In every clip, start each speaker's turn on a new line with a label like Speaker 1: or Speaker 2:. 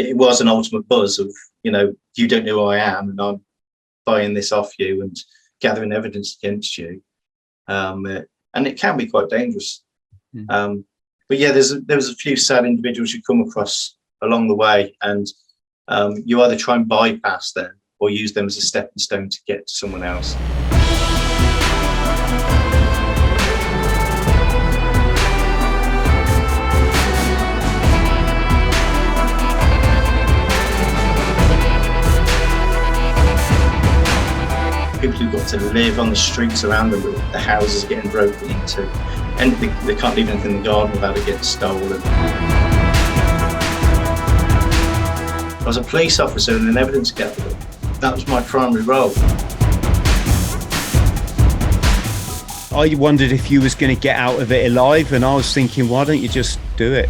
Speaker 1: it was an ultimate buzz of, you don't know who I am, and I'm buying this off you and gathering evidence against you. And it can be quite dangerous. But yeah, there was a few sad individuals you come across along the way, and you either try and bypass them or use them as a stepping stone to get to someone else. People who've got to live on the streets around them, the houses getting broken into, and they can't leave anything in the garden without it getting stolen. I was a police officer and an evidence gatherer. That was my primary role.
Speaker 2: I wondered if you was going to get out of it alive, and I was thinking, why don't you just do it?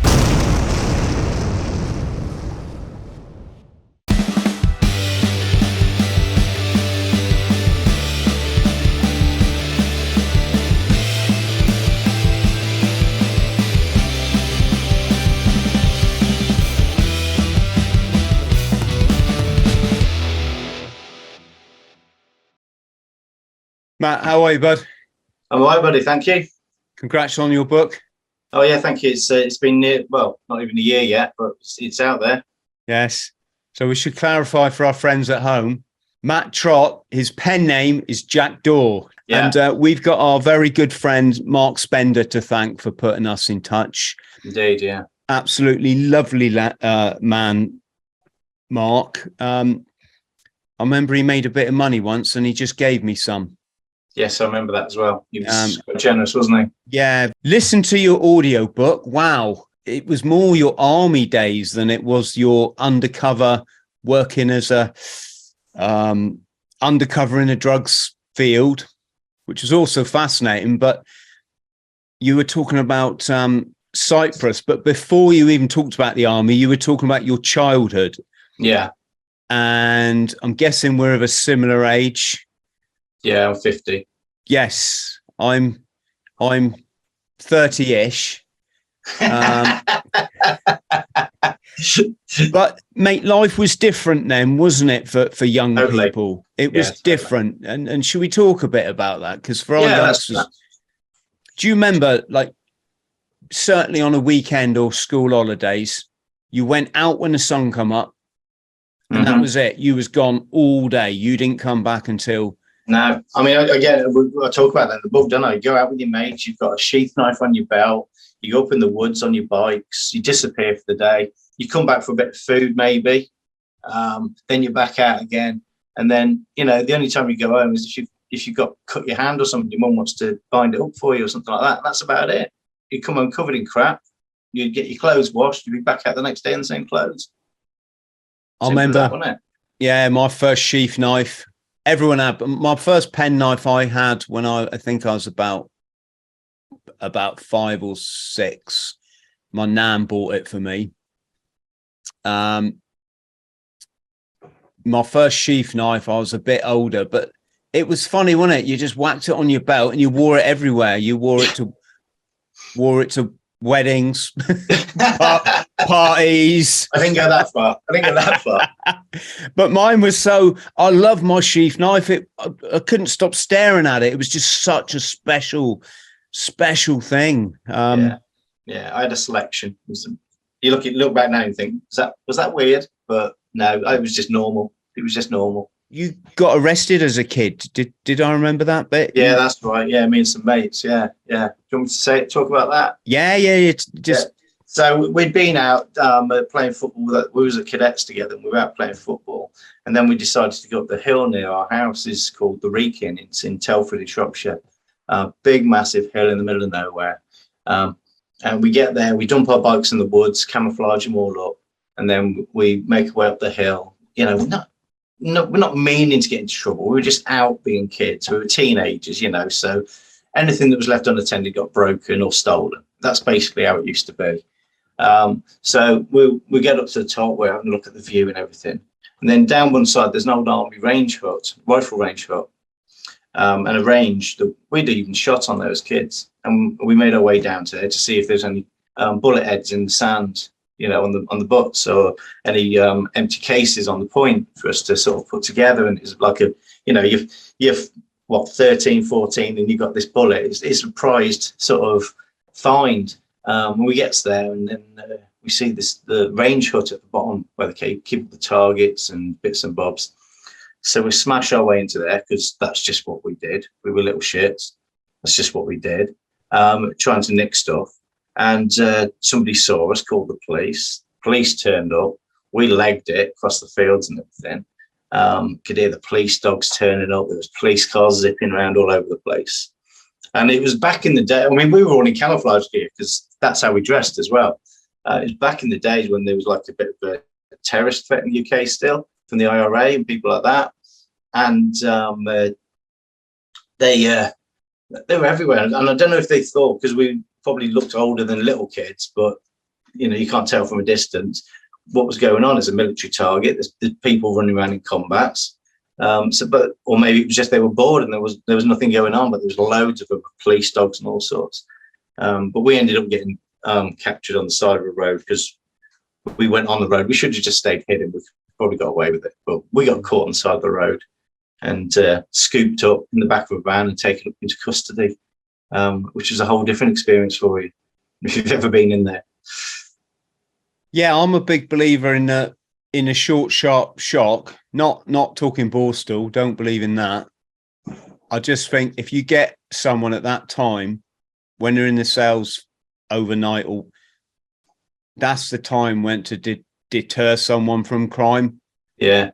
Speaker 2: Matt, how are you, bud?
Speaker 1: I'm all right, buddy. Thank you.
Speaker 2: Congrats on your book.
Speaker 1: Oh yeah, thank you. It's been not even a year yet, but it's out there.
Speaker 2: Yes. So we should clarify for our friends at home. Matt Trott, his pen name is Jack Dawe. Yeah. And we've got our very good friend Mark Spender to thank for putting us in touch.
Speaker 1: Indeed, yeah.
Speaker 2: Absolutely lovely man, Mark. I remember he made a bit of money once and he just gave me some.
Speaker 1: Yes, I remember that as well. He was quite generous, wasn't he?
Speaker 2: Yeah. Listen to your audio book. Wow. It was more your army days than it was your undercover working as a undercover in a drugs field, which was also fascinating. But you were talking about Cyprus. But before you even talked about the army, you were talking about your childhood.
Speaker 1: Yeah.
Speaker 2: And I'm guessing we're of a similar age.
Speaker 1: Yeah, I'm 50.
Speaker 2: Yes, I'm 30-ish. But mate, life was different then, wasn't it, for young people? It was different. And should we talk a bit about that? Because for our youngsters, do you remember, like, certainly on a weekend or school holidays, you went out when the sun come up, and that was it. You was gone all day. You didn't come back until...
Speaker 1: No, I mean, again, I talk about that in the book, don't I? You go out with your mates, you've got a sheath knife on your belt, you go up in the woods on your bikes, you disappear for the day, you come back for a bit of food maybe, then you're back out again. And then, the only time you go home is if you've got cut your hand or something, your mum wants to bind it up for you or something like that. That's about it. You come home covered in crap, you get your clothes washed, you'll be back out the next day in the same clothes.
Speaker 2: I remember, my first sheath knife. Everyone had, but my first pen knife I had when I think I was about 5 or 6. My nan bought it for me. My first sheath knife, I was a bit older, but it was funny, wasn't it? You just whacked it on your belt and you wore it everywhere. You wore it to weddings, parties.
Speaker 1: I didn't go that far.
Speaker 2: But mine was I love my sheath knife. I couldn't stop staring at it. It was just such a special thing.
Speaker 1: I had a selection. You look back now and think, was that weird? But no, it was just normal. It was just normal.
Speaker 2: You got arrested as a kid. Did I remember that bit?
Speaker 1: Yeah, that's right. Yeah, me and some mates. Yeah. Do you want me to talk about that?
Speaker 2: Yeah.
Speaker 1: So we'd been out playing football. We was at cadets together, and we were out playing football. And then we decided to go up the hill near our house. It's called the Wrekin. It's in Telford in Shropshire. Big, massive hill in the middle of nowhere. And we get there, we dump our bikes in the woods, camouflage them all up, and then we make our way up the hill. We're not meaning to get into trouble. We were just out being kids. We were teenagers, so anything that was left unattended got broken or stolen. That's basically how it used to be. So we get up to the top, we're having a look at the view and everything. And then down one side, there's an old army rifle range hut, and a range that we'd even shot on there as kids. And we made our way down to there to see if there's any bullet heads in the sand, on the butts, or any empty cases on the point for us to sort of put together. And it's like you've what, 13, 14, and you've got this bullet. It's a prized sort of find. When we get there, and then we see the range hut at the bottom where they keep the targets and bits and bobs. So we smash our way into there because that's just what we did. We were little shits. That's just what we did. Trying to nick stuff. And somebody saw us, called the police. Police turned up. We legged it across the fields and everything. Could hear the police dogs turning up. There was police cars zipping around all over the place. And it was back in the day. I mean, we were all in camouflage gear because that's how we dressed as well. It was back in the days when there was like a bit of a terrorist threat in the UK still from the IRA and people like that. And they were everywhere. And I don't know if they thought, because we probably looked older than little kids, but you can't tell from a distance what was going on as a military target. There's people running around in combats. Or maybe it was just they were bored and there was nothing going on, but there was loads of them, police dogs and all sorts. But we ended up getting captured on the side of a road because we went on the road. We should have just stayed hidden. We probably got away with it, but we got caught on the side of the road and scooped up in the back of a van and taken up into custody, which is a whole different experience for you if you've ever been in there.
Speaker 2: Yeah, I'm a big believer in a short, sharp shock. Not talking Borstal. Don't believe in that. I just think if you get someone at that time when they're in the cells overnight, or that's the time when to deter someone from crime. Yeah.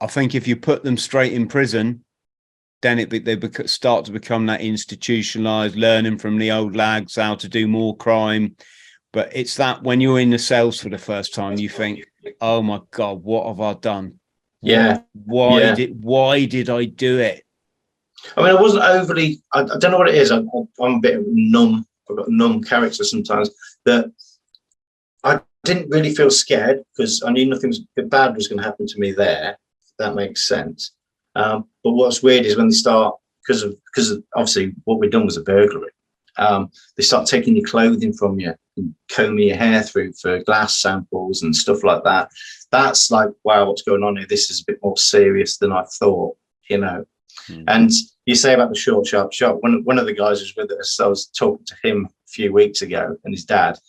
Speaker 2: I think if you put them straight in prison, then they start to become that institutionalized, learning from the old lags how to do more crime. But it's that when you're in the cells for the first time, you think, "Oh my God, what have I done?
Speaker 1: Yeah,
Speaker 2: why did I do it?"
Speaker 1: I mean, I wasn't overly. I don't know what it is. I'm a bit numb. I've got a numb character sometimes. That I didn't really feel scared because I knew nothing bad was going to happen to me there. If that makes sense. But what's weird is when they start, because of obviously what we'd done was a burglary. They start taking your clothing from you and combing your hair through for glass samples and stuff like that. That's like, wow, what's going on here? This is a bit more serious than I thought, And you say about the short, sharp shot. One of the guys was with us. I was talking to him a few weeks ago, and his dad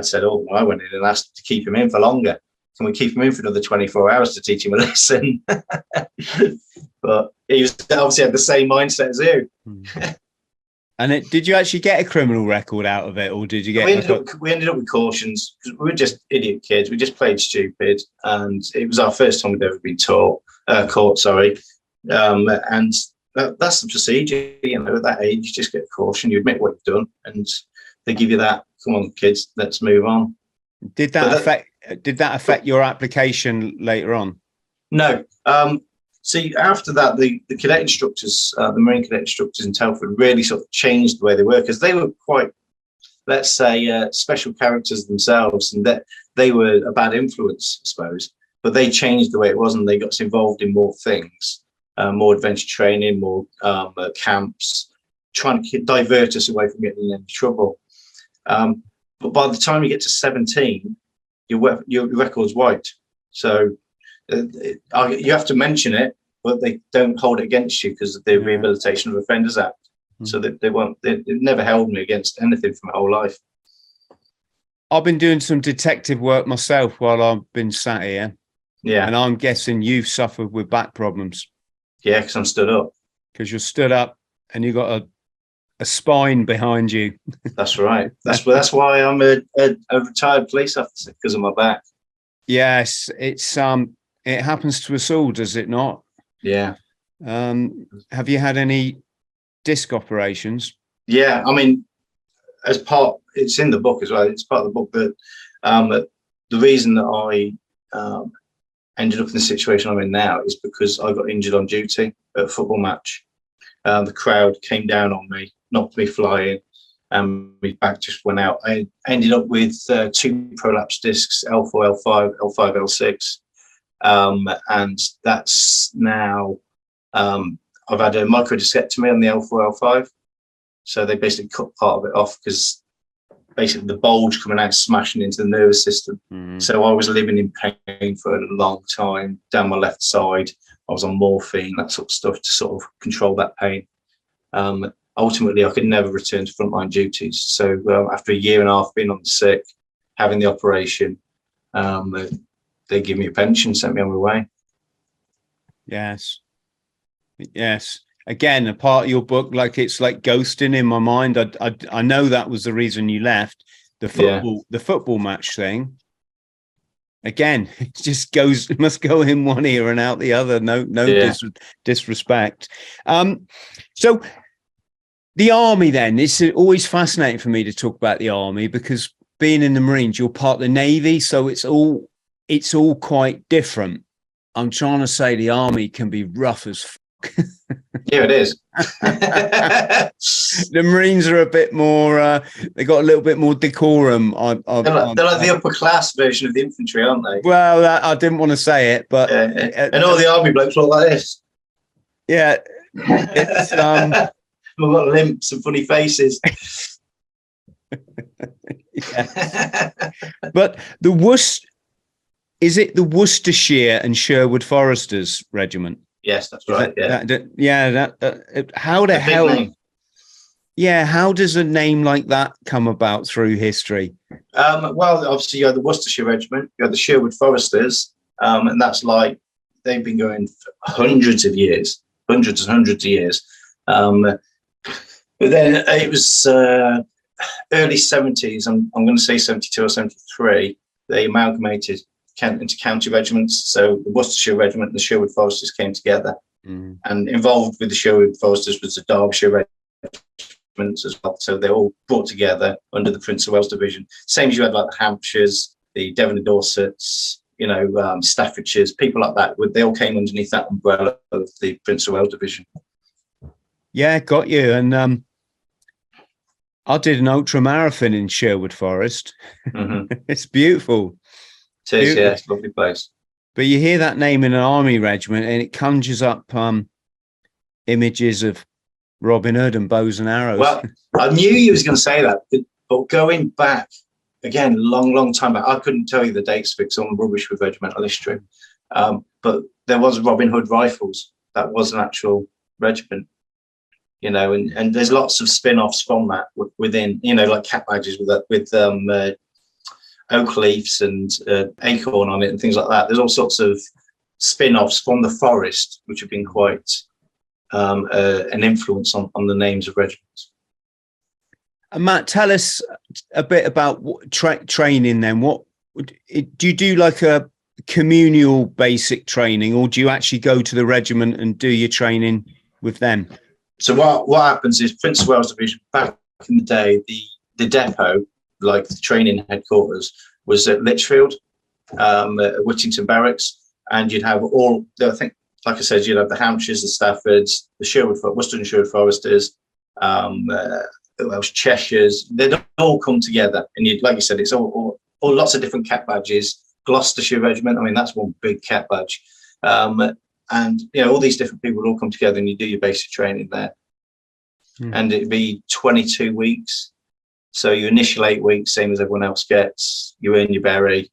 Speaker 1: said, "Oh, well, I went in and asked to keep him in for longer. Can we keep him in for another 24 hours to teach him a lesson?" But he was obviously had the same mindset as you.
Speaker 2: And did you actually get a criminal record out of it, or did you get?
Speaker 1: We ended up with cautions because we were just idiot kids. We just played stupid, and it was our first time we'd ever been caught. Sorry, and that's the procedure. At that age, you just get a caution. You admit what you've done, and they give you that. Come on, kids, let's move on.
Speaker 2: Did that affect your application later on?
Speaker 1: No. See, after that, the cadet instructors, the Marine cadet instructors in Telford really sort of changed the way they were, because they were quite, let's say, special characters themselves, and that they were a bad influence, I suppose. But they changed the way it was, and they got us involved in more things, more adventure training, more camps, trying to divert us away from getting in any trouble. But by the time you get to 17, your record's wiped. So you have to mention it, but they don't hold it against you because of the Rehabilitation of Offenders Act. So they've never held me against anything for my whole life.
Speaker 2: I've been doing some detective work myself while I've been sat here. Yeah. And I'm guessing you've suffered with back problems.
Speaker 1: Yeah, because I'm stood up.
Speaker 2: Because you're stood up and you've got a spine behind you.
Speaker 1: That's right. That's why I'm a retired police officer, because of my back.
Speaker 2: Yes, it happens to us all, does it not?
Speaker 1: Yeah.
Speaker 2: Have you had any disc operations?
Speaker 1: Yeah, I mean, it's in the book as well. It's part of the book that the reason that I ended up in the situation I'm in now is because I got injured on duty at a football match. The crowd came down on me, knocked me flying, and my back just went out. I ended up with 2 prolapse discs, L4, L5, L5, L6. And that's now, I've had a microdiscectomy on the L4, L5. So they basically cut part of it off because basically the bulge coming out, smashing into the nervous system. So I was living in pain for a long time down my left side. I was on morphine, that sort of stuff, to sort of control that pain. Ultimately, I could never return to frontline duties. So after a year and a half being on the sick, having the operation, they give me a pension, sent me on my way.
Speaker 2: Yes. Again, a part of your book, like it's like ghosting in my mind. I know that was the reason you left. The football match thing. Again, it just must go in one ear and out the other. No disrespect. So the army, then, it's always fascinating for me to talk about the army, because being in the Marines, you're part of the Navy, so it's all quite different. I'm trying to say the army can be rough as fuck.
Speaker 1: Yeah, it is.
Speaker 2: The Marines are a bit more, they got a little bit more decorum. They're
Speaker 1: like the upper class version of the infantry, aren't they?
Speaker 2: Well, I didn't want to say it, but
Speaker 1: and all the army blokes look like this.
Speaker 2: Yeah, it's
Speaker 1: we've got limps and funny faces.
Speaker 2: But is it the Worcestershire and Sherwood Foresters Regiment?
Speaker 1: Yes, that's right.
Speaker 2: How the hell? Name. Yeah, how does a name like that come about through history?
Speaker 1: Well, obviously you had the Worcestershire Regiment, you had the Sherwood Foresters, and that's like they've been going for hundreds and hundreds of years. But then it was early 70s. I'm going to say 72 or 73. They amalgamated into county regiments. So the Worcestershire Regiment and the Sherwood Foresters came together. And involved with the Sherwood Foresters was the Derbyshire Regiment as well. So they all brought together under the Prince of Wales Division. Same as you had like the Hampshires, the Devon and Dorsets, Staffordshire's, people like that. They all came underneath that umbrella of the Prince of Wales Division. Yeah,
Speaker 2: got you. And I did an ultra marathon in Sherwood Forest. It's beautiful.
Speaker 1: It is, yeah, it's a lovely place.
Speaker 2: But you hear that name in an army regiment and it conjures up images of Robin Hood and bows and arrows.
Speaker 1: Well, I knew you was going to say that, but going back, again, long time back, I couldn't tell you the dates because I'm rubbish with regimental history. But there was Robin Hood Rifles. That was an actual regiment. And there's lots of spin-offs from that within, like cap badges with oak leaves and acorn on it and things like that. There's all sorts of spin-offs from the forest, which have been quite an influence on the names of regiments.
Speaker 2: And Matt, tell us a bit about training then. What do you do, like a communal basic training, or do you actually go to the regiment and do your training with them?
Speaker 1: So what happens is Prince of Wales Division, back in the day, the depot, like the training headquarters, was at Lichfield, Whittington Barracks, and you'd have all, I think, like I said, you'd have the Hampshires, the Staffords, the Worcester and Sherwood Foresters, Cheshires. They'd all come together, and like you said, it's all lots of different cap badges. Gloucestershire Regiment, I mean, that's one big cap badge. And all these different people would all come together, and you do your basic training there. And it'd be 22 weeks. So you initial 8 weeks, same as everyone else gets. You earn your berry,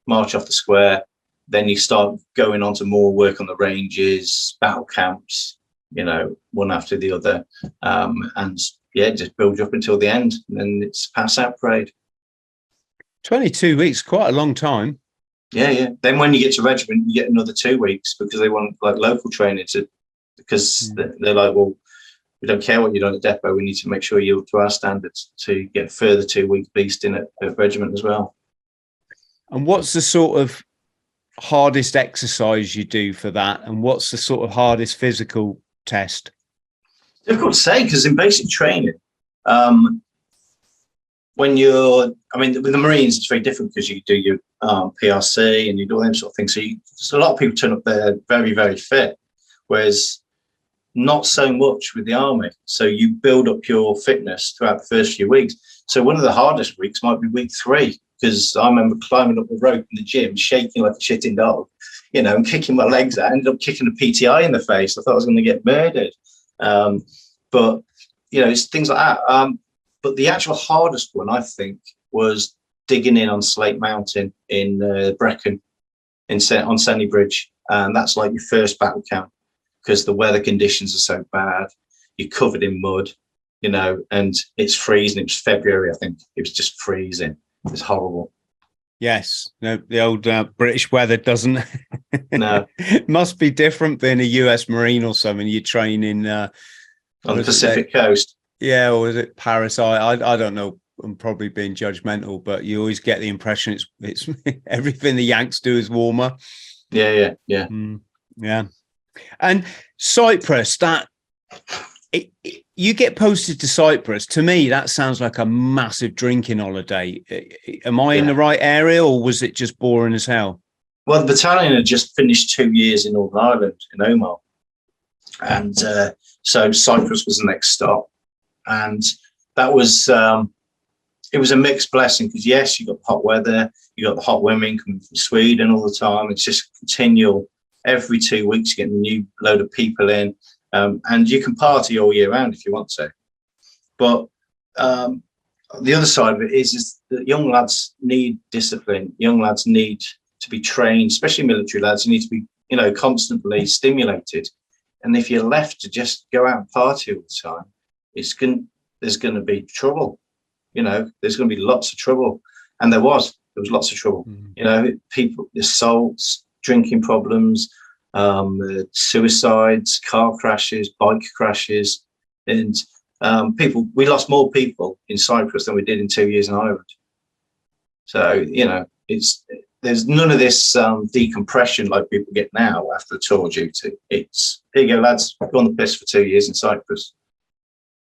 Speaker 1: march off the square. Then you start going on to more work on the ranges, battle camps, one after the other. And just build you up until the end. And then it's pass out parade.
Speaker 2: 22 weeks, quite a long time.
Speaker 1: Yeah. Then when you get to regiment, you get another 2 weeks because they want like local training because they're like, well, we don't care what you're doing at depot. We need to make sure you're up to our standards to get a further 2 weeks beasting at regiment as well.
Speaker 2: And what's the sort of hardest exercise you do for that? And what's the sort of hardest physical test?
Speaker 1: Difficult to say, because in basic training, with the Marines, it's very different because you do your PRC and you do all them sort of things. So a lot of people turn up there very, very fit, whereas not so much with the army. So you build up your fitness throughout the first few weeks. So one of the hardest weeks might be week 3, because I remember climbing up the rope in the gym, shaking like a shitting dog, and kicking my legs out. I ended up kicking a PTI in the face. I thought I was going to get murdered. But it's things like that. But the actual hardest one, I think, was digging in on Slate Mountain in Brecon, on Senny Bridge. And that's like your first battle camp, because the weather conditions are so bad. You're covered in mud, you know, and it's freezing. It was February, I think. It was just freezing. It was horrible.
Speaker 2: Yes, no, the old British weather doesn't.
Speaker 1: No,
Speaker 2: it must be different being a US Marine or something. You train in
Speaker 1: on the Pacific coast.
Speaker 2: Yeah, or is it Paris? I don't know. I'm probably being judgmental, but you always get the impression it's everything the Yanks do is warmer.
Speaker 1: Yeah.
Speaker 2: Yeah. And Cyprus, you get posted to Cyprus. To me, that sounds like a massive drinking holiday. Am I in the right area, or was it just boring as hell?
Speaker 1: Well, the battalion had just finished 2 years in Northern Ireland, in Omagh. And so Cyprus was the next stop. And that was, it was a mixed blessing, because yes, you got hot weather, you got the hot women coming from Sweden all the time. It's just continual. Every 2 weeks, you're getting a new load of people in. And you can party all year round if you want to. But the other side of it is that young lads need discipline. Young lads need to be trained, especially military lads. You need to be, you know, constantly stimulated. And if you're left to just go out and party all the time, there's going to be trouble. You know, there's going to be lots of trouble. And there was lots of trouble. You know, people, assaults, drinking problems, suicides, car crashes, bike crashes, and we lost more people in Cyprus than we did in 2 years in Ireland. So, you know, there's none of this decompression like people get now after the tour duty. It's, here you go, lads, I've gone the piss for 2 years in Cyprus.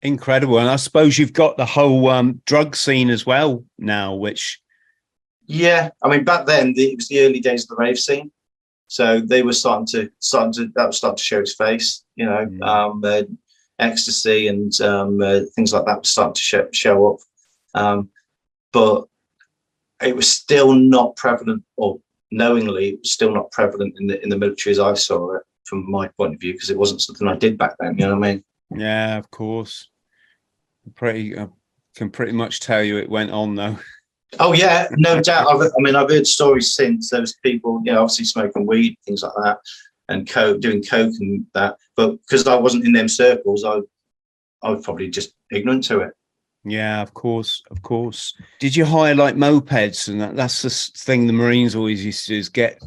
Speaker 2: Incredible. And I suppose you've got the whole drug scene as well now, which... Yeah,
Speaker 1: I mean, back then, it was the early days of the rave scene. So they were starting to show its face, you know, ecstasy and things like that were starting to show up. But it was still not prevalent, or knowingly, it was still not prevalent in the military as I saw it from my point of view, because it wasn't something I did back then, you know what I mean?
Speaker 2: Yeah, of course. I can pretty much tell you it went on though.
Speaker 1: Oh yeah, no doubt. I've heard stories since. There was people, you know, obviously smoking weed, things like that, and doing coke and that. But because I wasn't in them circles, I was probably just ignorant to it.
Speaker 2: Yeah, of course. Did you hire like mopeds? And that's the thing the Marines always used to do, is get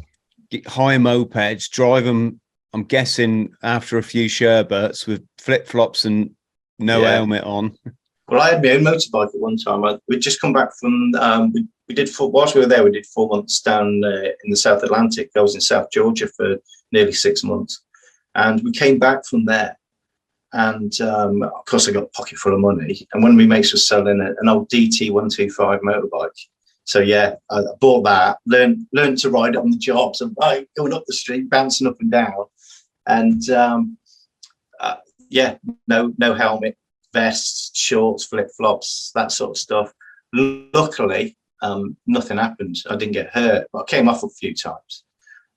Speaker 2: hire mopeds, drive them. I'm guessing after a few sherbets with flip flops and no helmet on. Well,
Speaker 1: I had my own motorbike at one time. We'd just come back from, we did, whilst we were there, we did 4 months down in the South Atlantic. I was in South Georgia for nearly 6 months. And we came back from there. And of course, I got a pocket full of money. And one of my mates was selling an old DT125 motorbike. So yeah, I bought that, learned to ride it on the job. So going up the street, bouncing up and down. And no helmet, vests, shorts, flip-flops, that sort of stuff. Luckily, nothing happened. I didn't get hurt, but I came off a few times.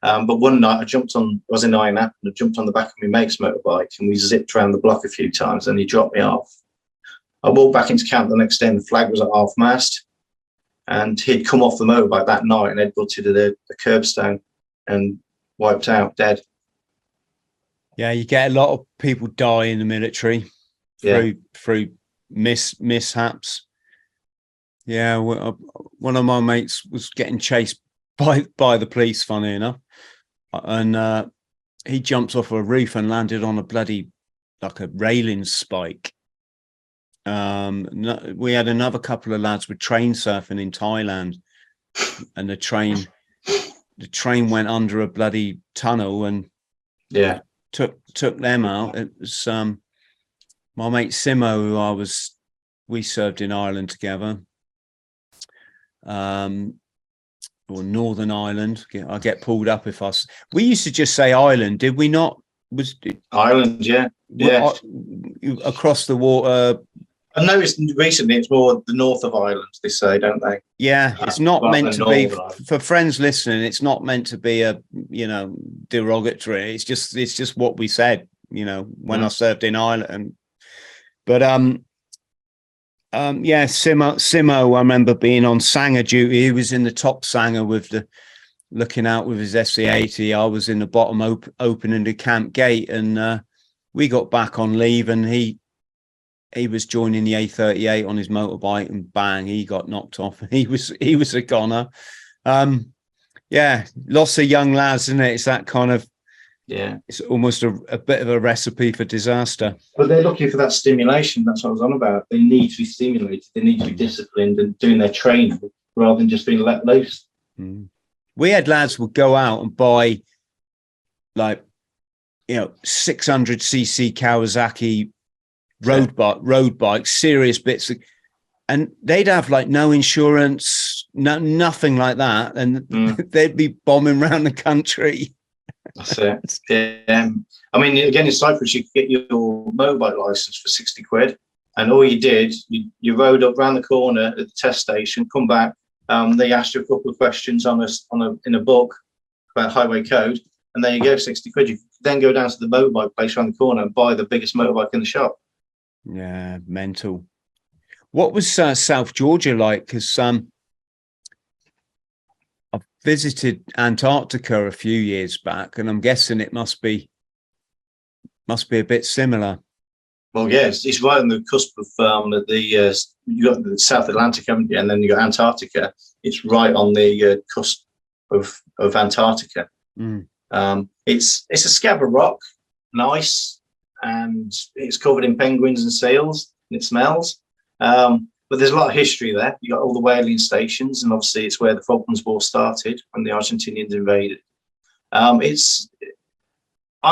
Speaker 1: But one night I was in Iron App, and I jumped on the back of my mate's motorbike, and we zipped around the block a few times, and he dropped me off. I walked back into camp the next day, and the flag was at half mast, and he'd come off the motorbike that night and had butted the curbstone and wiped out, dead.
Speaker 2: Yeah, you get a lot of people die in the military through mishaps. Yeah, one of my mates was getting chased by the police, funny enough, and he jumped off a roof and landed on a railing spike. We had another couple of lads with train surfing in Thailand, and the train went under a bloody tunnel and took them out. It was my mate Simo, who we served in Ireland together, or Northern Ireland. I get pulled up if we used to just say Ireland, did we not? Was it
Speaker 1: Ireland? Yeah.
Speaker 2: Across the water.
Speaker 1: I noticed recently it's more the north of Ireland, they say, don't they?
Speaker 2: Yeah, it's not meant to be, for friends listening, it's not meant to be a, derogatory. It's just what we said, when I served in Ireland. But Yeah, Simo, I remember being on Sanger duty. He was in the top Sanger looking out with his SC-80. I was in the bottom opening the camp gate, and we got back on leave, and he was joining the A38 on his motorbike, and bang, he got knocked off. He was a goner. Yeah, lots of young lads, isn't it? It's that kind of,
Speaker 1: yeah,
Speaker 2: it's almost a bit of a recipe for disaster.
Speaker 1: But they're looking for that stimulation. That's what I was on about. They need to be stimulated. They need to be disciplined and doing their training rather than just being let loose.
Speaker 2: We had lads would go out and buy, like, 600cc Kawasaki road bikes, serious bits, and they'd have like no insurance, nothing like that, and they'd be bombing around the country.
Speaker 1: That's it. Yeah. I mean, again, in Cyprus, you could get your motorbike license for 60 quid, and all you did, you rode up round the corner at the test station, come back. They asked you a couple of questions in a book about highway code, and there you go, 60 quid. You then go down to the motorbike place around the corner and buy the biggest motorbike in the shop.
Speaker 2: Yeah, mental. What was South Georgia like? Because I've visited Antarctica a few years back, and I'm guessing it must be a bit similar.
Speaker 1: Well, yeah, it's right on the cusp of you got the South Atlantic, haven't you? And then you got Antarctica. It's right on the cusp of Antarctica. It's a scab of rock and ice, and it's covered in penguins and seals, and it smells. But there's a lot of history there. You got all the whaling stations, and obviously it's where the Falklands War started when the Argentinians invaded. I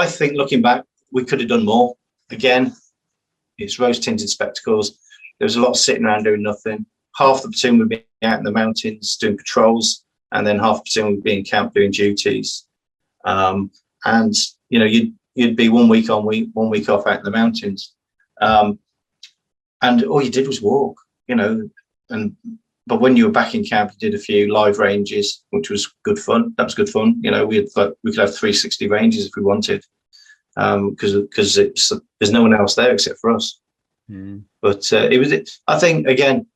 Speaker 1: think looking back, we could have done more. Again, it's rose-tinted spectacles. There was a lot of sitting around doing nothing. Half the platoon would be out in the mountains doing patrols, and then half the platoon would be in camp doing duties. And you'd be 1 week on, 1 week off out in the mountains. And all you did was walk, but when you were back in camp, you did a few live ranges, which was good fun. That was good fun. We could have 360 ranges if we wanted, because there's no one else there except for us. But I think, again,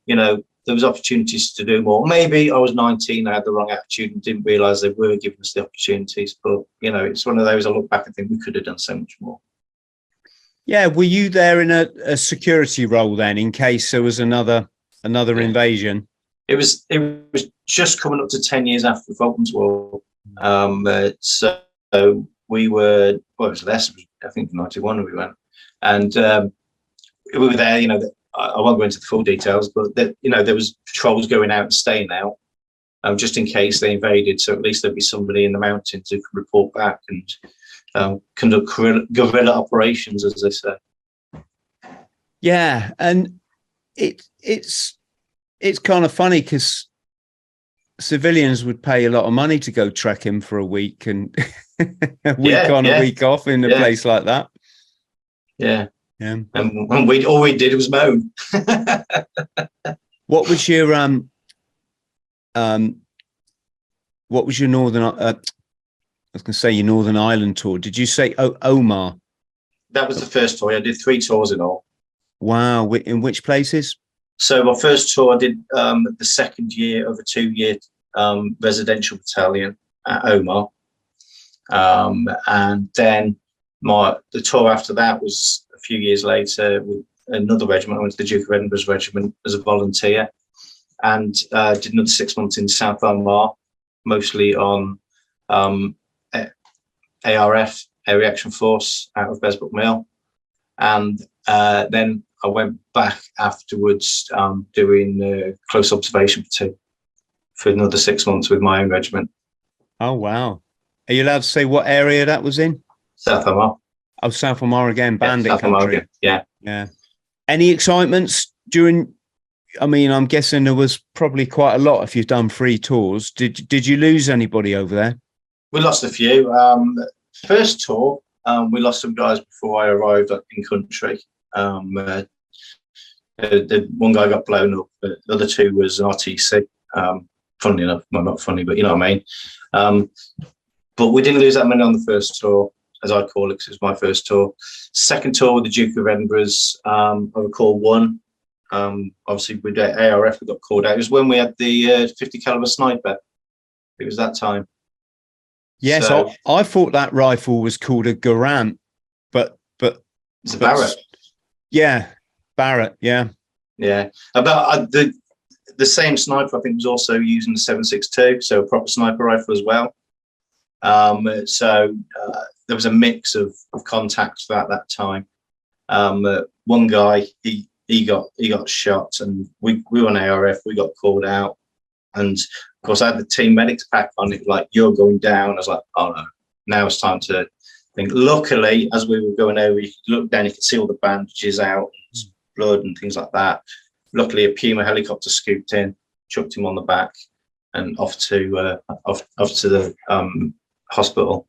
Speaker 1: there was opportunities to do more. Maybe I was 19, I had the wrong attitude and didn't realise they were giving us the opportunities. But, it's one of those I look back and think we could have done so much more.
Speaker 2: Yeah, were you there in a security role then, in case there was another invasion? It was
Speaker 1: just coming up to 10 years after the Falklands War. So we were, well, it was less. I think 91 we went, and we were there. I won't go into the full details, but there was patrols going out and staying out, just in case they invaded. So at least there'd be somebody in the mountains who could report back and conduct guerrilla operations, as they say.
Speaker 2: Yeah, and it's kind of funny because civilians would pay a lot of money to go trekking for a week and a week off in a place like that.
Speaker 1: Yeah. And all we did was moan.
Speaker 2: What was your Northern? I was going to say your Northern Ireland tour. Did you say Omar?
Speaker 1: That was the first tour. I did 3 tours in all.
Speaker 2: Wow! In which places?
Speaker 1: So my first tour I did the second year of a 2-year residential battalion at Omar, and then the tour after that was a few years later with another regiment. I went to the Duke of Edinburgh's regiment as a volunteer, and did another 6 months in South Omar, mostly on ARF, Air Reaction Force, out of Besbrook Mill, and then I went back afterwards doing close observation platoon for another 6 months with my own regiment.
Speaker 2: Oh wow! Are you allowed to say what area that was in?
Speaker 1: South Omar.
Speaker 2: Oh, South Omar again, bandit country. Omar again.
Speaker 1: Yeah.
Speaker 2: Any excitements during? I mean, I'm guessing there was probably quite a lot if you've done 3 tours. Did you lose anybody over there?
Speaker 1: We lost a few. First tour, we lost some guys before I arrived in country. The one guy got blown up. The other 2 was RTC. Funny enough, well, not funny, but you know what I mean. But we didn't lose that many on the first tour, as I call it, because it was my first tour. Second tour with the Duke of Edinburgh's, I recall 1. Obviously with the ARF we got called out. It was when we had the 50 caliber sniper. It was that time.
Speaker 2: Yes, so, I thought that rifle was called a Garand, but
Speaker 1: it's a Barrett.
Speaker 2: Yeah, Barrett. Yeah.
Speaker 1: About the same sniper I think was also using the 7.62, so a proper sniper rifle as well. So there was a mix of contacts at that time. One guy he got shot, and we were on ARF. We got called out, and of course I had the team medics pack on it. Like, you're going down. I was like, oh no, now it's time to think. Luckily, as we were going over, you could look down, you could see all the bandages out, and blood and things like that. Luckily, a Puma helicopter scooped in, chucked him on the back, and off to the hospital.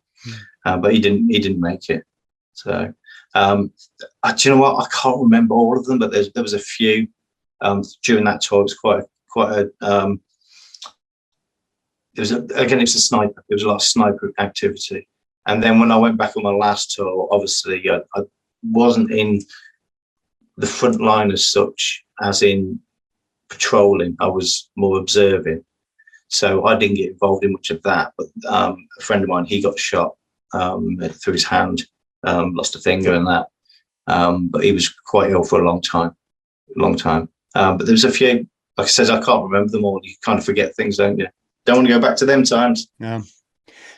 Speaker 1: But he didn't make it. So, do you know what? I can't remember all of them, but there was a few during that tour. It was quite a. It was a sniper. There was a lot of sniper activity. And then when I went back on my last tour, obviously I wasn't in the front line as such, as in patrolling. I was more observing. So I didn't get involved in much of that. But a friend of mine, he got shot through his hand, lost a finger and that. But he was quite ill for a long time. But there was a few, like I said, I can't remember them all. You kind of forget things, don't you? Don't want to go back to them times.
Speaker 2: Yeah.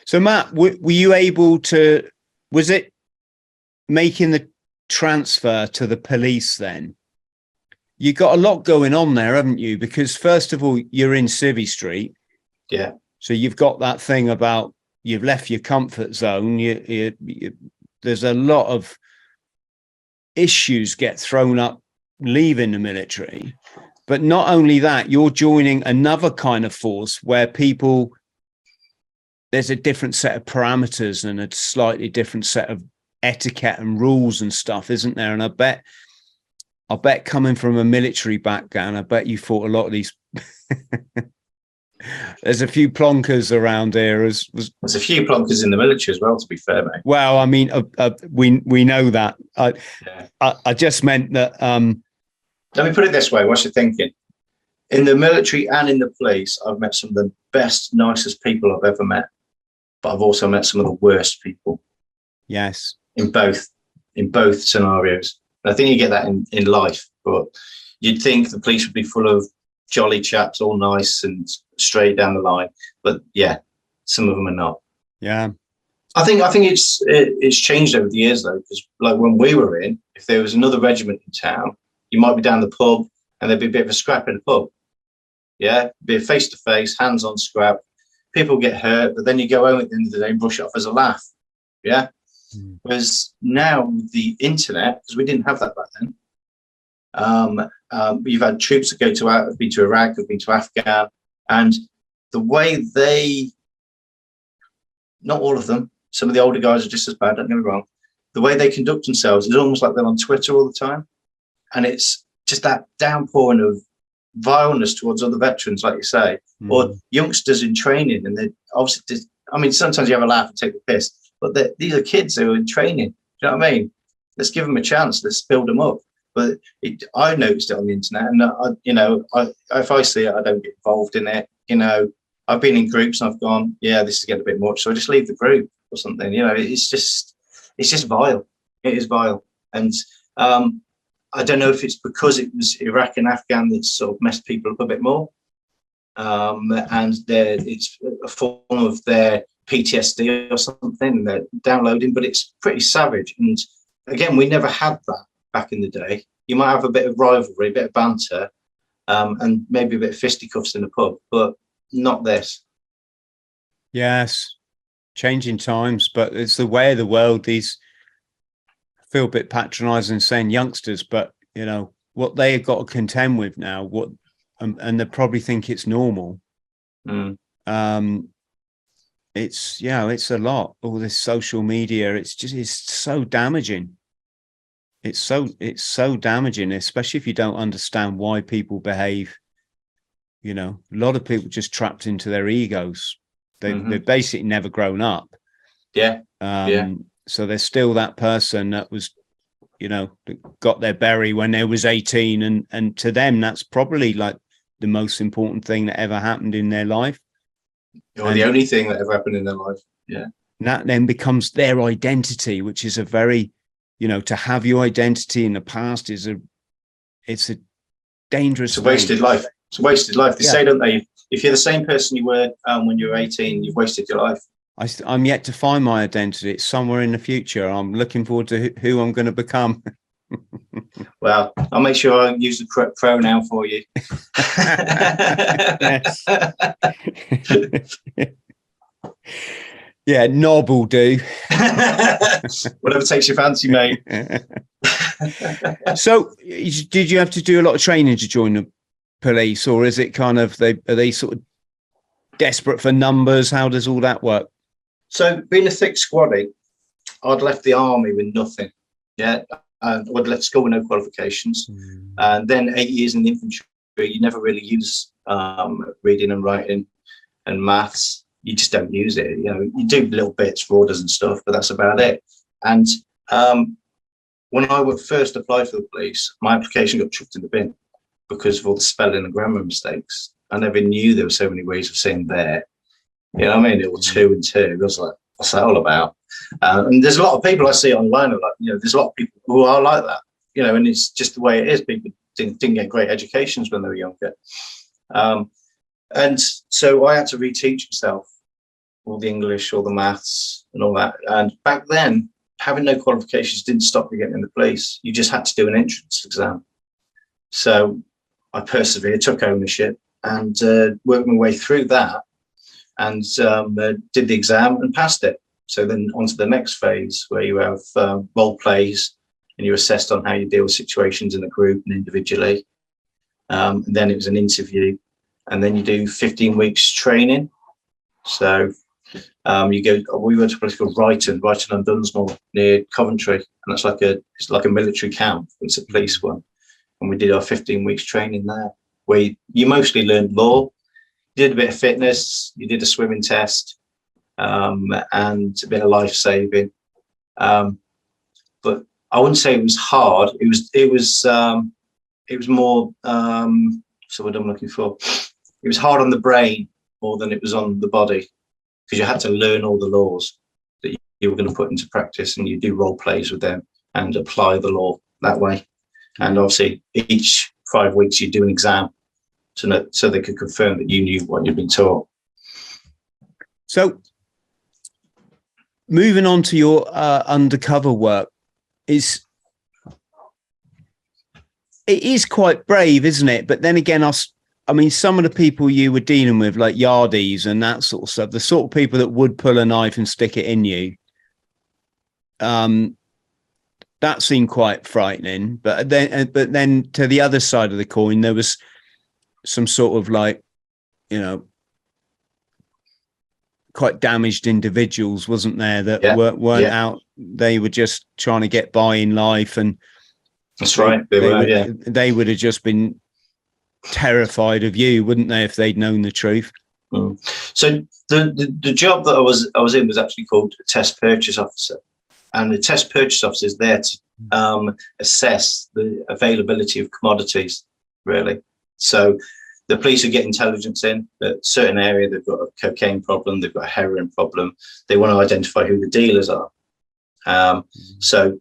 Speaker 2: So Matt, were you able to, was it making the transfer to the police then? You got a lot going on there, haven't you? Because first of all, you're in Civvy Street.
Speaker 1: Yeah.
Speaker 2: So you've got that thing about you've left your comfort zone. There's a lot of issues get thrown up leaving the military. But not only that, you're joining another kind of force where people, there's a different set of parameters and a slightly different set of etiquette and rules and stuff, isn't there? And I bet coming from a military background, I bet you thought a lot of these. There's a few plonkers around here.
Speaker 1: There's a few plonkers in the military as well, to be fair, mate.
Speaker 2: Well, I mean, we know that. I just meant that.
Speaker 1: Let me put it this way. What's you thinking? In the military and in the police, I've met some of the best, nicest people I've ever met. But I've also met some of the worst people.
Speaker 2: Yes.
Speaker 1: In both scenarios. I think you get that in life, but you'd think the police would be full of jolly chaps, all nice and straight down the line. But yeah, some of them are not.
Speaker 2: Yeah.
Speaker 1: I think it's changed over the years though, because like when we were in, if there was another regiment in town, you might be down the pub and there'd be a bit of a scrap in the pub. Yeah, be a face-to-face, hands-on scrap. People get hurt, but then you go home at the end of the day and brush it off as a laugh. Yeah. Whereas now with the internet, because we didn't have that back then, you've had troops that have been to Iraq, have been to Afghan, and the way not all of them, some of the older guys are just as bad, don't get me wrong, the way they conduct themselves is almost like they're on Twitter all the time. And it's just that downpouring of vileness towards other veterans, like you say, or youngsters in training. And they obviously, sometimes you have a laugh and take the piss, but these are kids who are in training. Do you know what I mean? Let's give them a chance. Let's build them up. But I noticed it on the internet, and if I see it, I don't get involved in it. I've been in groups and I've gone, yeah, this is getting a bit much, so I just leave the group or something. It's just vile. It is vile, and I don't know if it's because it was Iraq and Afghan that sort of messed people up a bit more, and it's a form of their PTSD or something. They're downloading, but it's pretty savage. And again, we never had that back in the day. You might have a bit of rivalry, a bit of banter, and maybe a bit of fisticuffs in the pub, but not this.
Speaker 2: Yes, changing times, but it's the way of the world. These feel a bit patronizing saying youngsters, but what they have got to contend with now, and they probably think it's normal. It's a lot. All this social media, it's so damaging. It's so damaging, especially if you don't understand why people behave. A lot of people just trapped into their egos. They've basically never grown up.
Speaker 1: Yeah.
Speaker 2: So there's still that person that was you know, that got their berry when they was 18, and to them that's probably like the most important thing that ever happened in their life,
Speaker 1: or the only thing that ever happened in their life. Yeah,
Speaker 2: and that then becomes their identity, which is a very, you know, to have your identity in the past is it's a dangerous
Speaker 1: it's a wasted life. It's a wasted life. They say, don't they, if you're the same person you were when you were 18, you've wasted your life.
Speaker 2: I'm yet to find my identity. It's somewhere in the future. I'm looking forward to who I'm going to become.
Speaker 1: Well, I'll make sure I use the correct pronoun for you.
Speaker 2: Yeah, knob will do.
Speaker 1: Whatever takes your fancy, mate.
Speaker 2: So, did you have to do a lot of training to join the police, or is it kind of are they sort of desperate for numbers? How does all that work?
Speaker 1: So, being a thick squaddy, I'd left the army with nothing. Yeah, and I'd left school with no qualifications, and then 8 years in the infantry. You never really use reading and writing and maths. You just don't use it. You know, you do little bits for orders and stuff, but that's about it. And when I first applied for the police, my application got chucked in the bin because of all the spelling and grammar mistakes. I never knew there were so many ways of saying there. You know what I mean? It was 2 and 2. I was like, what's that all about? And there's a lot of people I see online are like, you know, there's a lot of people who are like that, you know, and it's just the way it is. People didn't get great educations when they were younger. And so I had to reteach myself all the English, all the maths and all that. And back then, having no qualifications didn't stop you getting in the police. You just had to do an entrance exam. So I persevered, took ownership, and worked my way through that, and did the exam and passed it. So then on to the next phase, where you have role plays, and you're assessed on how you deal with situations in a group and individually. And then it was an interview, and then you do 15 weeks training. So you go. We went to a place called Brighton on Dunsmore near Coventry, and it's like a military camp. It's a police one, and we did our 15 weeks training there, where you mostly learned law. You did a bit of fitness, you did a swimming test, and a bit of life saving. But I wouldn't say it was hard. It was more. So what I'm looking for, it was hard on the brain more than it was on the body, because you had to learn all the laws that you were going to put into practice, and you do role plays with them and apply the law that way. And obviously, each 5 weeks you do an exam so they could confirm that you knew what you'd been taught.
Speaker 2: So, moving on to your undercover work, it is quite brave, isn't it? But then again, I mean, some of the people you were dealing with, like yardies and that sort of stuff, the sort of people that would pull a knife and stick it in you, that seemed quite frightening. But then to the other side of the coin, there was some sort of, like, you know, quite damaged individuals, wasn't there, that weren't out. They were just trying to get by in life, and
Speaker 1: that's right.
Speaker 2: They would have just been terrified of you, wouldn't they, if they'd known the truth?
Speaker 1: So the job that I was in was actually called a test purchase officer, and the test purchase officer is there to assess the availability of commodities, really. So the police would get intelligence in that certain area, they've got a cocaine problem, they've got a heroin problem, they want to identify who the dealers are. So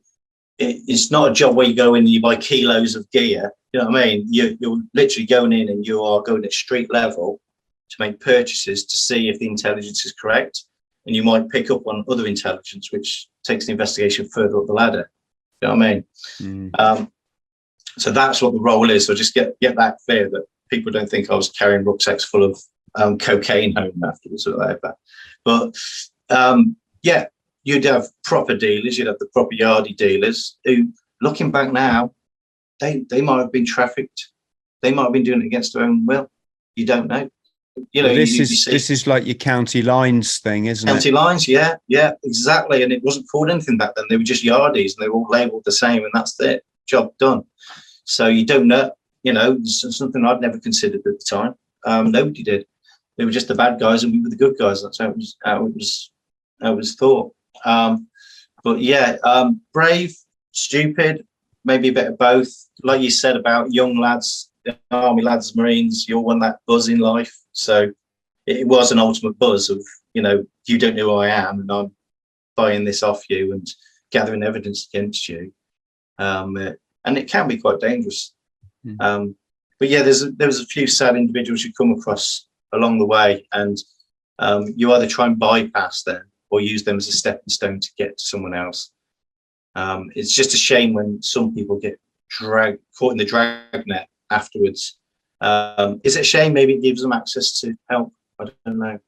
Speaker 1: it's not a job where you go in and you buy kilos of gear. You know what I mean? You're literally going in and you are going at street level to make purchases to see if the intelligence is correct. And you might pick up on other intelligence, which takes the investigation further up the ladder. You know what I mean? So that's what the role is. So just get that clear, that people don't think I was carrying rucksacks full of cocaine home afterwards or whatever. But yeah, you'd have proper dealers, you'd have the proper yardie dealers who, looking back now, they might have been trafficked. They might have been doing it against their own will. You don't know. You know,
Speaker 2: this is like your county lines thing, isn't it?
Speaker 1: County lines, yeah, exactly. And it wasn't called anything back then. They were just yardies, and they were all labelled the same, and that's it. Job done. So you don't know. You know, it's something I'd never considered at the time. Nobody did. They were just the bad guys, and we were the good guys. That's how it was thought. But yeah, brave. stupid, maybe a bit of both. Like you said about young lads, army lads, Marines, you all want that buzz in life. So it was an ultimate buzz of, you don't know who I am, and I'm buying this off you and gathering evidence against you. And it can be quite dangerous. But yeah, there was a few sad individuals you come across along the way, and you either try and bypass them or use them as a stepping stone to get to someone else. It's just a shame when some people get caught in the dragnet afterwards. Is it a shame? Maybe it gives them access to help. I don't know.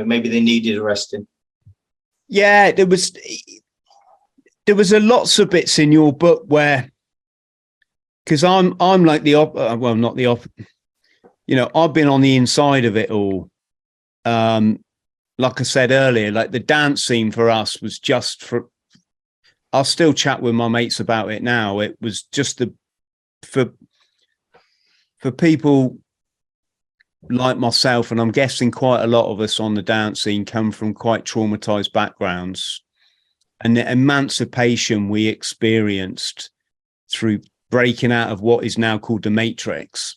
Speaker 1: Maybe they needed arresting.
Speaker 2: Yeah, there was a lots of bits in your book where, because I'm like not the I've been on the inside of it all. Like I said earlier, like the dance scene for us was just for. I'll still chat with my mates about it now. It was just for people like myself, and I'm guessing quite a lot of us on the dance scene come from quite traumatized backgrounds, and the emancipation we experienced through breaking out of what is now called the Matrix,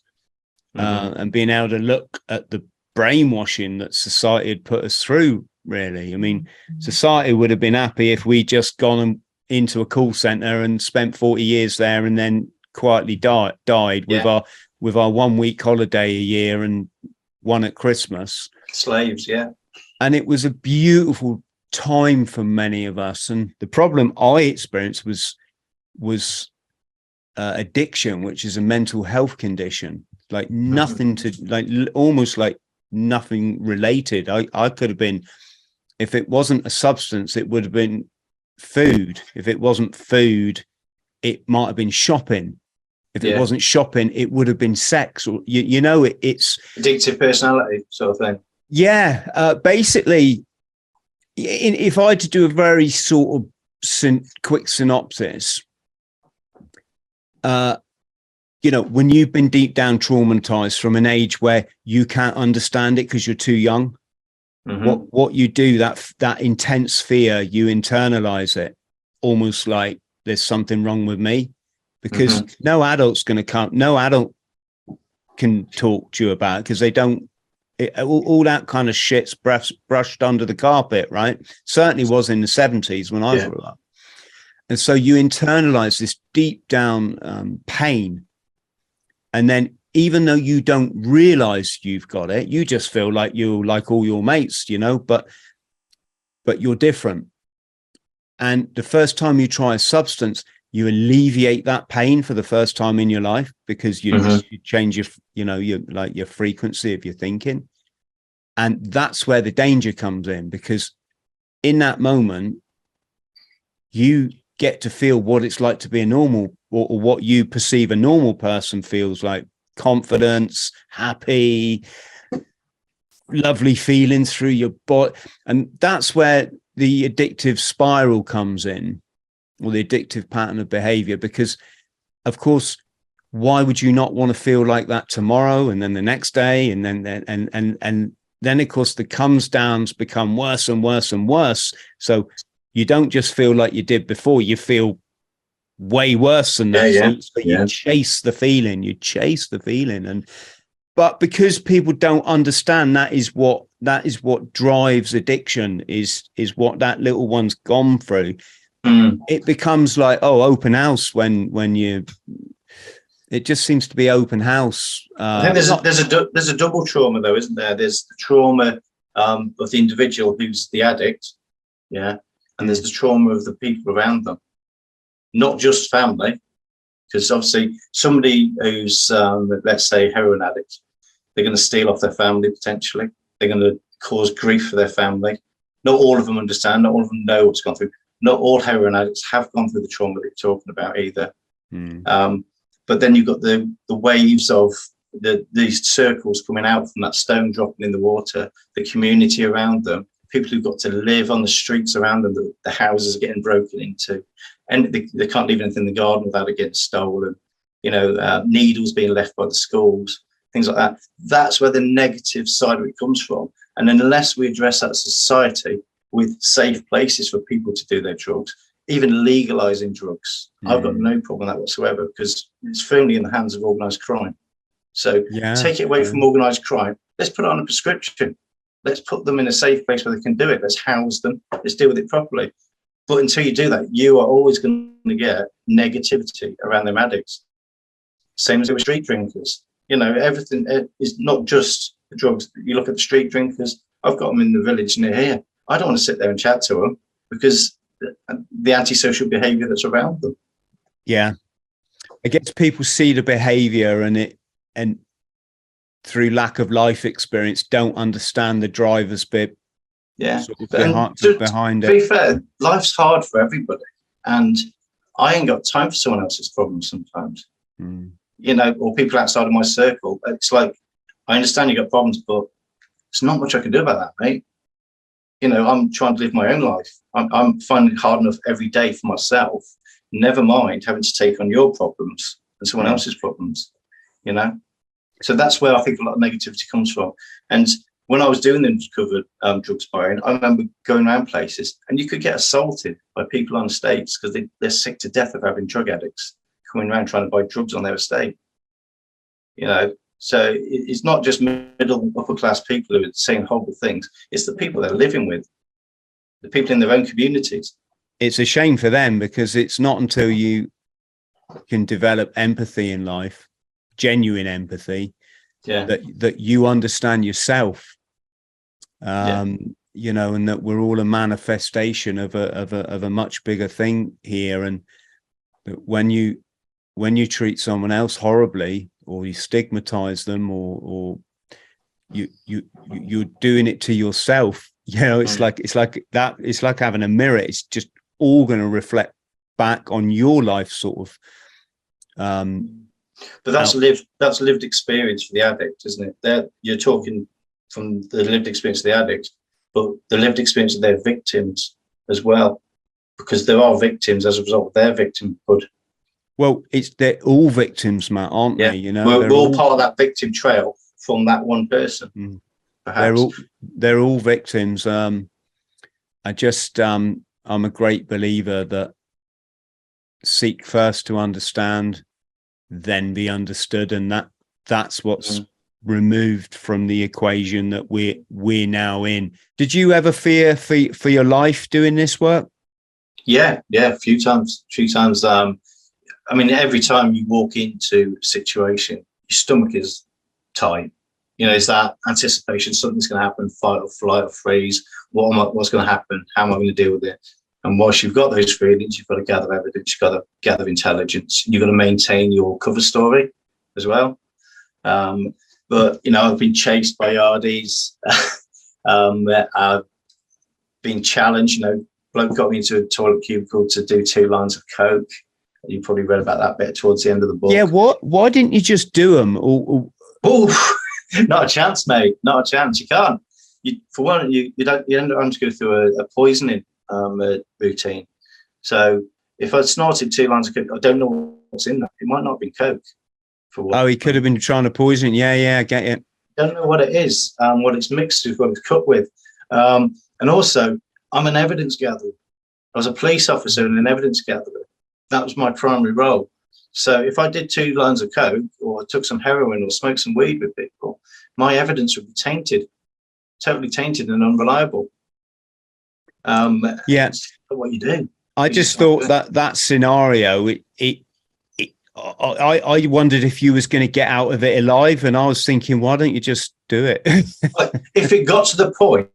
Speaker 2: and being able to look at the brainwashing that society had put us through. Really, I mean, society would have been happy if we just gone into a call center and spent 40 years there and then quietly died with our 1 week holiday a year and one at Christmas.
Speaker 1: Slaves, yeah.
Speaker 2: And it was a beautiful time for many of us. And the problem I experienced was addiction, which is a mental health condition, like nothing to like, almost like nothing related. I could have been, if it wasn't a substance, it would have been food. If it wasn't food, it might have been shopping. If it wasn't shopping, it would have been sex, or it's
Speaker 1: addictive personality sort of thing.
Speaker 2: Yeah, basically, if I had to do a very sort of quick synopsis, when you've been deep down traumatized from an age where you can't understand it because you're too young, what you do, that intense fear, you internalize it, almost like there's something wrong with me, because no adult can talk to you about it, because they don't. All that kind of shit's brushed under the carpet, right? Certainly was in the 70s when I grew up. And so you internalize this deep down pain. And then even though you don't realize you've got it, you just feel like you're like all your mates, but you're different. And the first time you try a substance, you alleviate that pain for the first time in your life, because you change your frequency of your thinking. And that's where the danger comes in, because in that moment, you get to feel what it's like to be a normal, or what you perceive a normal person feels like: confidence, happy, lovely feelings through your body. And that's where the addictive spiral comes in, or the addictive pattern of behavior, because of course, why would you not want to feel like that tomorrow, and then the next day, and then of course the comes downs become worse and worse and worse. So you don't just feel like you did before, you feel way worse than that. So you chase the feeling, but because people don't understand, that is what drives addiction, is what that little one's gone through. It becomes like, open house when you. It just seems to be open house.
Speaker 1: I think there's a double trauma though, isn't there? There's the trauma of the individual who's the addict, and there's the trauma of the people around them, not just family. Because obviously somebody who's let's say heroin addict, they're going to steal off their family potentially. They're going to cause grief for their family. Not all of them understand. Not all of them know what's gone through. Not all heroin addicts have gone through the trauma that you're talking about either. But then you've got the waves of these circles coming out from that stone dropping in the water, the community around them, people who've got to live on the streets around them, the houses are getting broken into, and they can't leave anything in the garden without it getting stolen, needles being left by the schools, things like that. That's where the negative side of it comes from. And unless we address that as a society with safe places for people to do their drugs, even legalizing drugs. I've got no problem with that whatsoever, because it's firmly in the hands of organized crime. So take it away from organized crime. Let's put it on a prescription. Let's put them in a safe place where they can do it. Let's house them. Let's deal with it properly. But until you do that, you are always going to get negativity around them addicts. Same as with street drinkers. You know, everything is not just the drugs. You look at the street drinkers. I've got them in the village near here. I don't want to sit there and chat to them because the antisocial behaviour that's around them.
Speaker 2: Yeah, I guess people see the behaviour and through lack of life experience don't understand the driver's bit.
Speaker 1: Yeah,
Speaker 2: sort of behind it.
Speaker 1: To be fair, life's hard for everybody, and I ain't got time for someone else's problems sometimes. You know, or people outside of my circle. It's like, I understand you got problems, but there's not much I can do about that, mate. You know, I'm trying to live my own life. I'm finding it hard enough every day for myself, never mind having to take on your problems and someone else's problems, you know? So that's where I think a lot of negativity comes from. And when I was doing the undercover drug spying, I remember going around places and you could get assaulted by people on estates because they're sick to death of having drug addicts coming around trying to buy drugs on their estate. You know, so it's not just middle upper class people who are saying horrible things. It's the people they're living with, the people in their own communities.
Speaker 2: It's a shame for them, because it's not until you can develop empathy in life, genuine empathy, that you understand yourself. You know, and that we're all a manifestation of a much bigger thing here. And that when you treat someone else horribly, or you stigmatize them, or you're doing it to yourself, you know, it's like having a mirror. It's just all going to reflect back on your life, sort of.
Speaker 1: But that's lived experience for the addict, isn't it? You're talking from the lived experience of the addict, but the lived experience of their victims as well, because there are victims as a result of their victimhood. Well,
Speaker 2: they're all victims, Matt, aren't they? You know,
Speaker 1: we're all part of that victim trail from that one person. Perhaps
Speaker 2: they're all victims. I'm a great believer that seek first to understand, then be understood, and that's what's removed from the equation that we're now in. Did you ever fear for your life doing this work?
Speaker 1: Yeah, a few times. I mean, every time you walk into a situation, your stomach is tight. You know, it's that anticipation, something's going to happen, fight or flight or freeze. What's going to happen? How am I going to deal with it? And whilst you've got those feelings, you've got to gather evidence, you've got to gather intelligence. You've got to maintain your cover story as well. But, you know, I've been chased by yardies. I've been challenged. You know, bloke got me into a toilet cubicle to do 2 lines of coke. You probably read about that bit towards the end of the book.
Speaker 2: Yeah, why didn't you just do them?
Speaker 1: Oh, not a chance, mate. Not a chance. You can't. For one, you end up having to go through a poisoning routine. So if I'd snorted 2 lines of coke, I don't know what's in that. It might not have been coke.
Speaker 2: He could have been trying to poison. Yeah, I get it.
Speaker 1: Don't know what it is, what it's mixed with, what it's cooked with. And also, I'm an evidence gatherer. I was a police officer and an evidence gatherer. That was my primary role. So if I did 2 lines of coke, or I took some heroin, or smoked some weed with people, my evidence would be tainted, totally tainted and unreliable. What you do.
Speaker 2: I just thought that scenario, I wondered if you was going to get out of it alive, and I was thinking, why don't you just do it?
Speaker 1: If it got to the point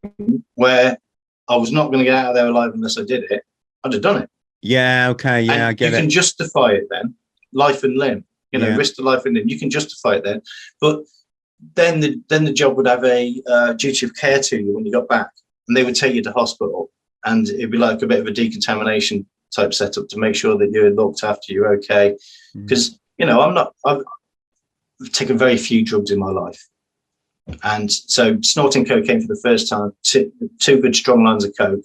Speaker 1: where I was not going to get out of there alive unless I did it, I'd have done it.
Speaker 2: Yeah, okay, yeah, and I get it.
Speaker 1: You can justify it then, life and limb, you know, risk to life and limb. You can justify it then, but then the job would have a duty of care to you when you got back, and they would take you to hospital, and it'd be like a bit of a decontamination type setup to make sure that you're looked after, you're okay. Because you know, I've taken very few drugs in my life, and so snorting cocaine for the first time, 2 good strong lines of coke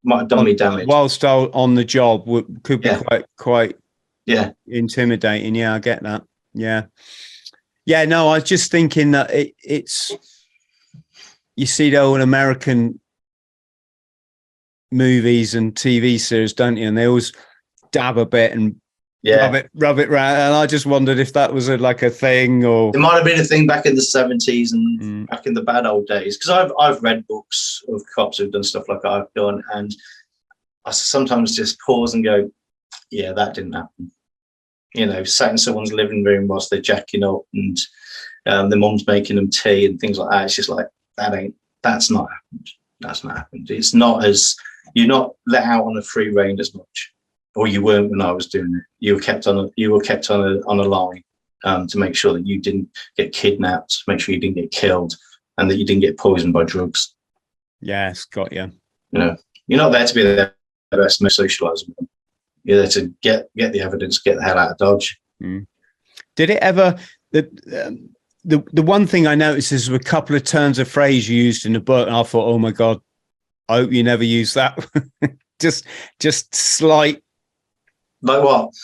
Speaker 1: might have done me damage.
Speaker 2: Whilst on the job could be quite intimidating. Yeah, I get that. Yeah. No, I was just thinking that it's, you see the old American movies and TV series, don't you? And they always dab a bit and rub it around. And I just wondered if that was like a thing, or
Speaker 1: it might have been a thing back in the 70s and back in the bad old days. Because I've read books of cops who've done stuff like I've done, and I sometimes just pause and go, yeah, that didn't happen. You know, sat in someone's living room whilst they're jacking up, and the mum's making them tea and things like that. It's just like, that's not happened. That's not happened. It's not as, you're not let out on a free rein as much, or you weren't when I was doing it. You were kept on a line to make sure that you didn't get kidnapped, to make sure you didn't get killed, and that you didn't get poisoned by drugs.
Speaker 2: Yes, got you.
Speaker 1: You know, you're not there to be the best, most socialised with them. You're there to get the evidence, get the hell out of Dodge.
Speaker 2: Did it ever, the one thing I noticed is a couple of turns of phrase you used in the book, and I thought, oh my God, I hope you never use that. just slight.
Speaker 1: Like what?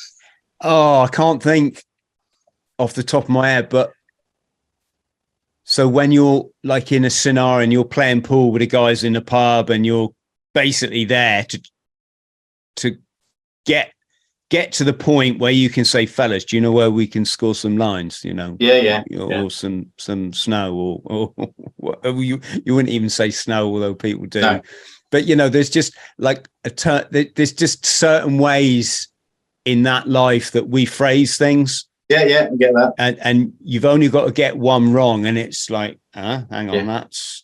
Speaker 2: Oh, I can't think off the top of my head, but so when you're like in a scenario and you're playing pool with the guys in the pub and you're basically there to get to the point where you can say, fellas, do you know where we can score some lines, you know? Or some snow, or you wouldn't even say snow, although people do. No. But, you know, there's just like there's just certain ways in that life that we phrase things.
Speaker 1: Yeah, I get that.
Speaker 2: And you've only got to get one wrong, and it's like, hang on, that's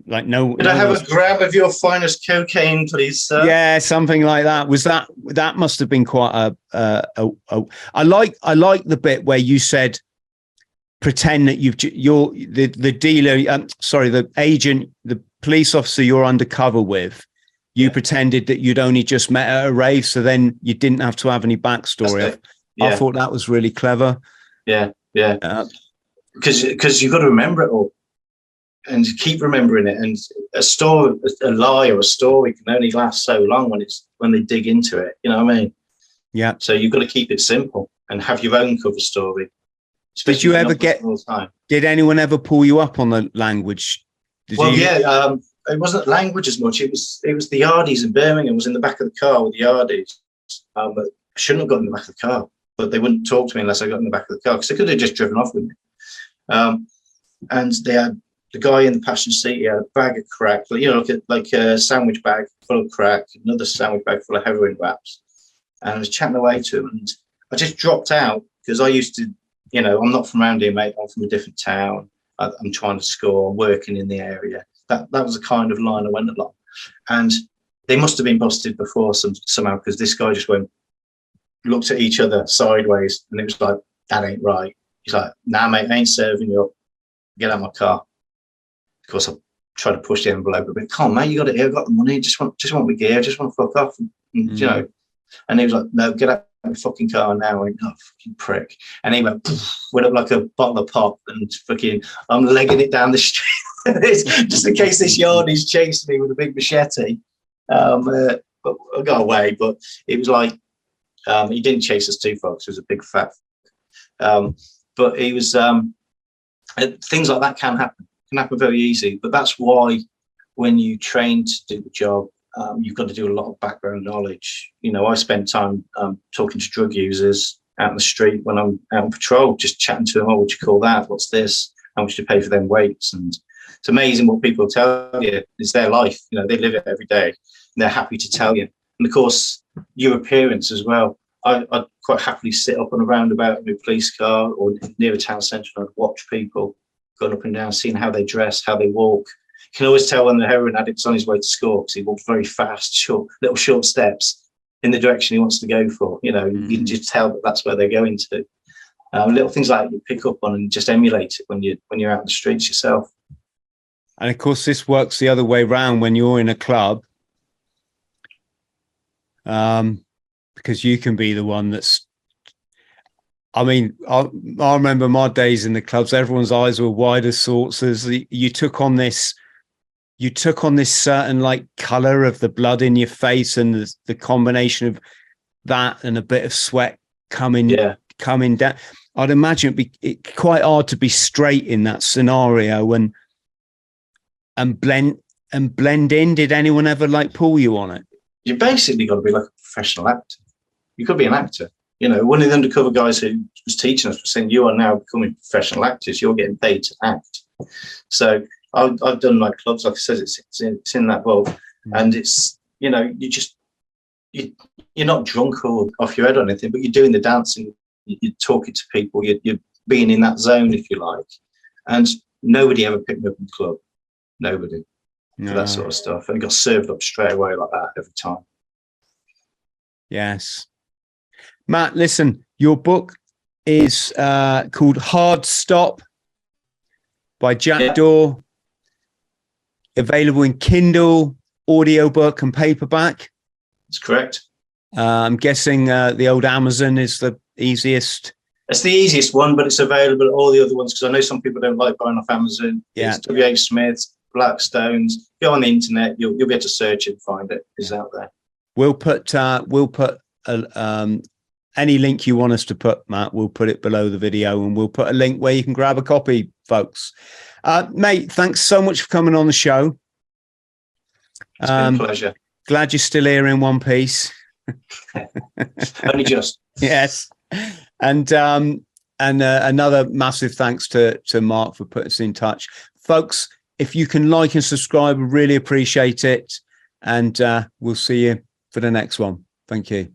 Speaker 2: like no.
Speaker 1: Could I have a gram of your finest cocaine, please, sir?
Speaker 2: Yeah, something like that. Was that must have been quite I like the bit where you said pretend that you're the dealer. The agent, the police officer you're undercover with. You pretended that you'd only just met at a rave, so then you didn't have to have any backstory. I thought that was really clever.
Speaker 1: Yeah. Because you've got to remember it all, and keep remembering it. And a lie or a story can only last so long when they dig into it. You know what I mean? Yeah. So you've got to keep it simple and have your own cover story.
Speaker 2: Did you ever did anyone ever pull you up on the language?
Speaker 1: It wasn't language as much. It was the Yardies in Birmingham. Was in the back of the car with the Yardies. But I shouldn't have got in the back of the car. But they wouldn't talk to me unless I got in the back of the car, because they could have just driven off with me. And they had the guy in the passenger seat. He had a bag of crack, like a sandwich bag full of crack, another sandwich bag full of heroin wraps. And I was chatting away to him, and I just dropped out because I used to, I'm not from around here, mate. I'm from a different town. I'm trying to score. I'm working in the area. That was the kind of line I went along. And they must have been busted before somehow, because this guy just looked at each other sideways, and it was like, that ain't right. He's like, nah, mate, I ain't serving you up. Get out of my car. Of course, I tried to push the envelope a bit. Come on, mate, you got it here. I've got the money. Just want my gear. Just want to fuck off. And, and he was like, no, get out of my fucking car now. I went, oh, fucking prick. And he went up like a bottle of pop, and fucking, I'm legging it down the street. Just in case this Yardie's chased me with a big machete. But I got away, but it was like, he didn't chase us too far because he was a big fat. But he was, things like that can happen very easy. But that's why when you train to do the job, you've got to do a lot of background knowledge. I spent time talking to drug users out in the street when I'm out on patrol, just chatting to them. Oh, what do you call that? What's this? How much do you pay for them weights? And it's amazing what people tell you. It's their life. They live it every day, and they're happy to tell you. And of course, your appearance as well. I'd quite happily sit up on a roundabout in a police car or near a town centre, and I'd watch people going up and down, seeing how they dress, how they walk. You can always tell when the heroin addict's on his way to score, because he walks very fast, little short steps in the direction he wants to go for. You can just tell that that's where they're going to. Little things like you pick up on and just emulate it when you're out in the streets yourself.
Speaker 2: And of course, this works the other way around when you're in a club, because you can be the one that's. I mean, I remember my days in the clubs. Everyone's eyes were wide as saucers. You took on this certain like color of the blood in your face, and the combination of that and a bit of sweat coming down. I'd imagine it'd be quite hard to be straight in that scenario and blend in. Did anyone ever like pull you on it?
Speaker 1: you basically got to be like a professional actor. You could be an actor. You know, one of the undercover guys who was teaching us was saying, you are now becoming professional actors. You're getting paid to act. So I've done like clubs, like I said, it's in that world. And it's, you know, you're not drunk or off your head or anything, but you're doing the dancing, you're talking to people, you're being in that zone, if you like. And nobody ever picked me up in the club. Nobody. For that sort of stuff. And it got served up straight away like that every time.
Speaker 2: Yes. Matt, listen, your book is called Hard Stop by Jack Dawe. Available in Kindle, audiobook and paperback.
Speaker 1: That's correct.
Speaker 2: I'm guessing the old Amazon is the easiest.
Speaker 1: It's the easiest one, but it's available at all the other ones because I know some people don't like buying off Amazon.
Speaker 2: Yeah.
Speaker 1: It's W.H. Smith's, Blackstone's. Go on the internet, you'll be able to search it and find it. It's out there. We'll put
Speaker 2: any link you want us to put, Matt. We'll put it below the video, and we'll put a link where you can grab a copy, folks. Mate, thanks so much for coming on the show.
Speaker 1: It's been a pleasure.
Speaker 2: Glad you're still here in one piece.
Speaker 1: Only just.
Speaker 2: Yes. And another massive thanks to Mark for putting us in touch. Folks, if you can like and subscribe, we really appreciate it. And we'll see you for the next one. Thank you.